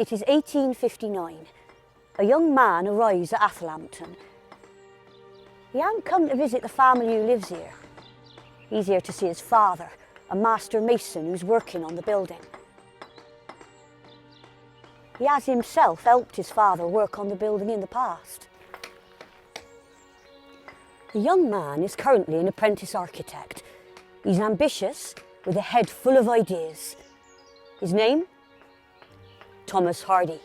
It is 1859. A young man arrives at Athelhampton. He hadn't come to visit the family who lives here. He's here to see his father, a master mason who's working on the building. He has himself helped his father work on the building in the past. The young man is currently an apprentice architect. He's ambitious, with a head full of ideas. His name? Thomas Hardy.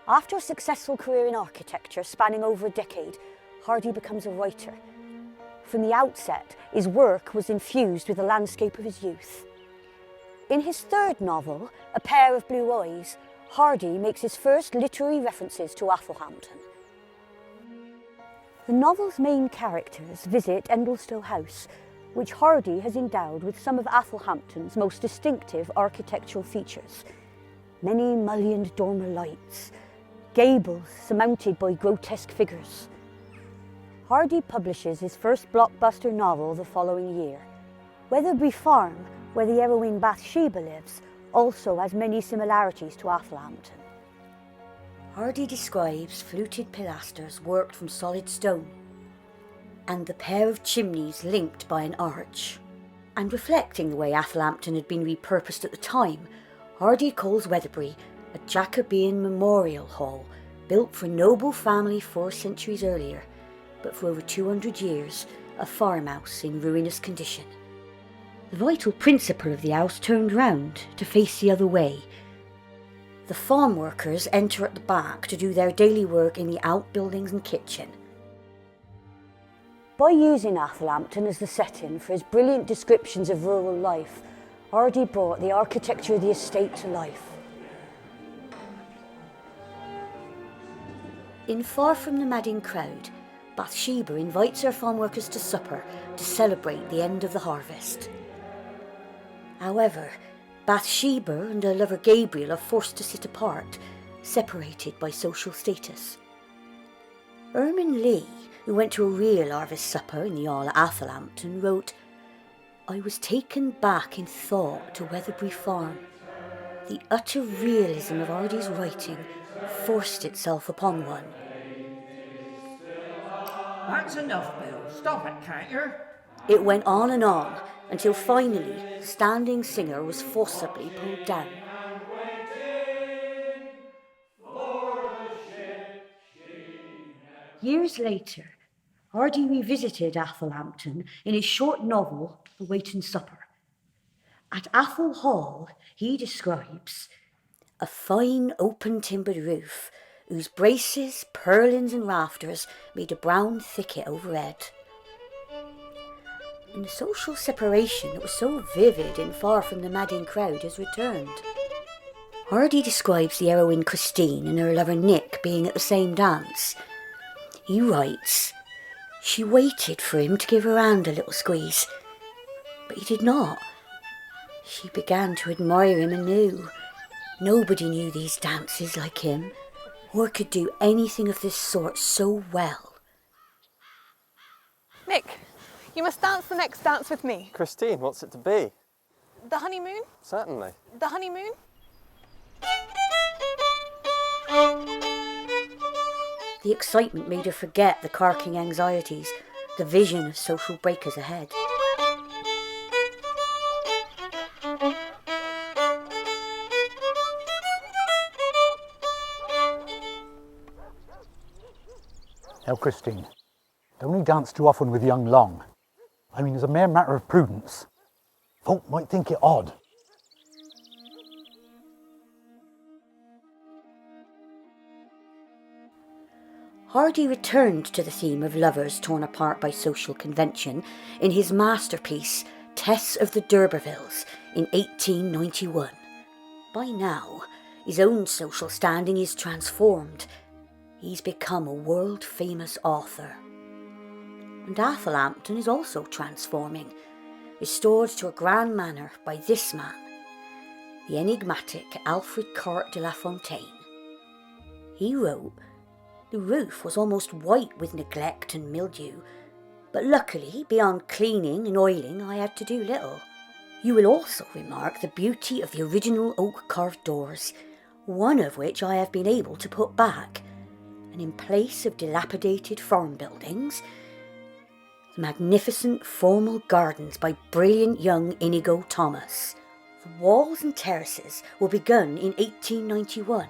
After a successful career in architecture spanning over a decade, Hardy becomes a writer. From the outset, his work was infused with the landscape of his youth. In his third novel, A Pair of Blue Eyes, Hardy makes his first literary references to Athelhampton. The novel's main characters visit Endlestowe House, which Hardy has endowed with some of Athelhampton's most distinctive architectural features. Many mullioned dormer lights, gables surmounted by grotesque figures. Hardy publishes his first blockbuster novel the following year. Weatherbury Farm, where the heroine Bathsheba lives, also has many similarities to Athelhampton. Hardy describes fluted pilasters worked from solid stone, and the pair of chimneys linked by an arch. And reflecting the way Athelhampton had been repurposed at the time, Hardy calls Weatherbury a Jacobean memorial hall, built for a noble family 4 centuries earlier, but for over 200 years, a farmhouse in ruinous condition. The vital principle of the house turned round to face the other way. The farm workers enter at the back to do their daily work in the outbuildings and kitchen. By using Athelhampton as the setting for his brilliant descriptions of rural life, Hardy brought the architecture of the estate to life. In Far From the Madding Crowd, Bathsheba invites her farm workers to supper to celebrate the end of the harvest. However, Bathsheba and her lover Gabriel are forced to sit apart, separated by social status. Ermin Lee, who went to a real harvest supper in the Hall at Athelhampton, wrote, "I was taken back in thought to Weatherbury Farm. The utter realism of Hardy's writing forced itself upon one." That's enough, Bill. Stop it, can't you? It went on, until finally Standing Singer was forcibly pulled down. Years later, Hardy revisited Athelhampton in his short novel, The Waiting Supper. At Athelhall, he describes a fine open-timbered roof whose braces, purlins and rafters made a brown thicket overhead. And the social separation that was so vivid in Far From the Madding Crowd has returned. Hardy describes the heroine Christine and her lover Nick being at the same dance. He writes, "She waited for him to give her hand a little squeeze, but he did not. She began to admire him anew. Nobody knew these dances like him, or could do anything of this sort so well." Nick, you must dance the next dance with me. Christine, what's it to be? The honeymoon? Certainly. The honeymoon? The excitement made her forget the carking anxieties, the vision of social breakers ahead. Now, Christine, don't only dance too often with young Long. I mean, as a mere matter of prudence, folk might think it odd. Hardy returned to the theme of lovers torn apart by social convention in his masterpiece, Tess of the D'Urbervilles, in 1891. By now, his own social standing is transformed. He's become a world-famous author. And Athelhampton is also transforming, restored to a grand manner by this man, the enigmatic Alfred Carte de la Fontaine. He wrote, "The roof was almost white with neglect and mildew, but luckily, beyond cleaning and oiling, I had to do little. You will also remark the beauty of the original oak carved doors, one of which I have been able to put back, and in place of dilapidated farm buildings, the magnificent formal gardens by brilliant young Inigo Thomas. The walls and terraces were begun in 1891.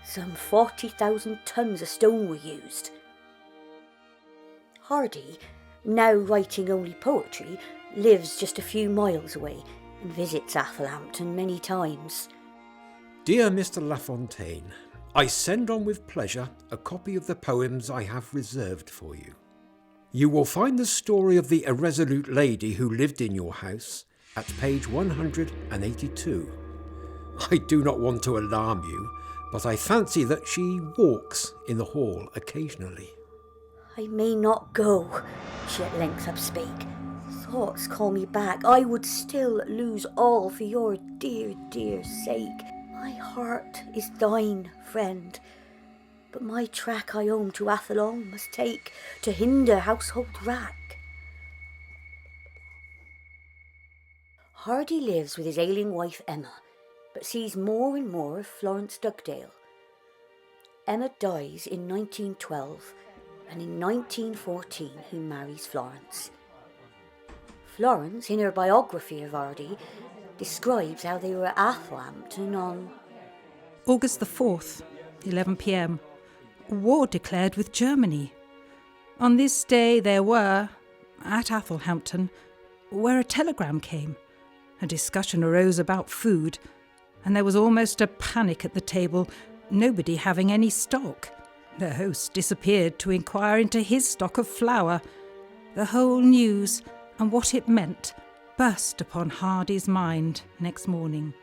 Some 40,000 tons of stone were used. Hardy, now writing only poetry, lives just a few miles away and visits Athelhampton many times. Dear Mr. Lafontaine, I send on with pleasure a copy of the poems I have reserved for you. You will find the story of the irresolute lady who lived in your house at page 182. I do not want to alarm you, but I fancy that she walks in the hall occasionally. I may not go, she at length upspake. Thoughts call me back. I would still lose all for your dear, dear sake. My heart is thine, friend, but my track I own to Athelhall must take to hinder household rack. Hardy lives with his ailing wife Emma, but sees more and more of Florence Dugdale. Emma dies in 1912, and in 1914 he marries Florence. Florence, in her biography of Hardy, describes how they were at Athelhampton on August the 4th, 11 p.m. War declared with Germany. On this day there were, at Athelhampton, where a telegram came. A discussion arose about food, and there was almost a panic at the table, nobody having any stock. The host disappeared to inquire into his stock of flour. The whole news and what it meant burst upon Hardy's mind next morning.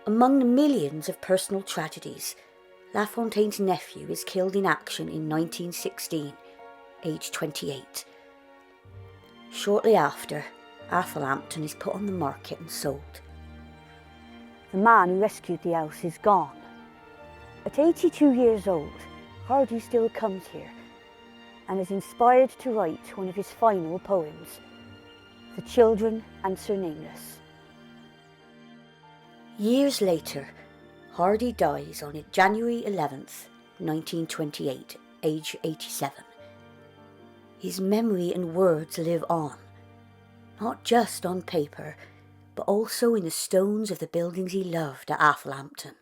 Among the millions of personal tragedies, Lafontaine's nephew is killed in action in 1916, aged 28. Shortly after, Athelhampton is put on the market and sold. The man who rescued the house is gone. At 82 years old, Hardy still comes here and is inspired to write one of his final poems, The Children Answer Nameless. Years later, Hardy dies on January 11th, 1928, age 87. His memory and words live on, not just on paper, but also in the stones of the buildings he loved at Athelhampton.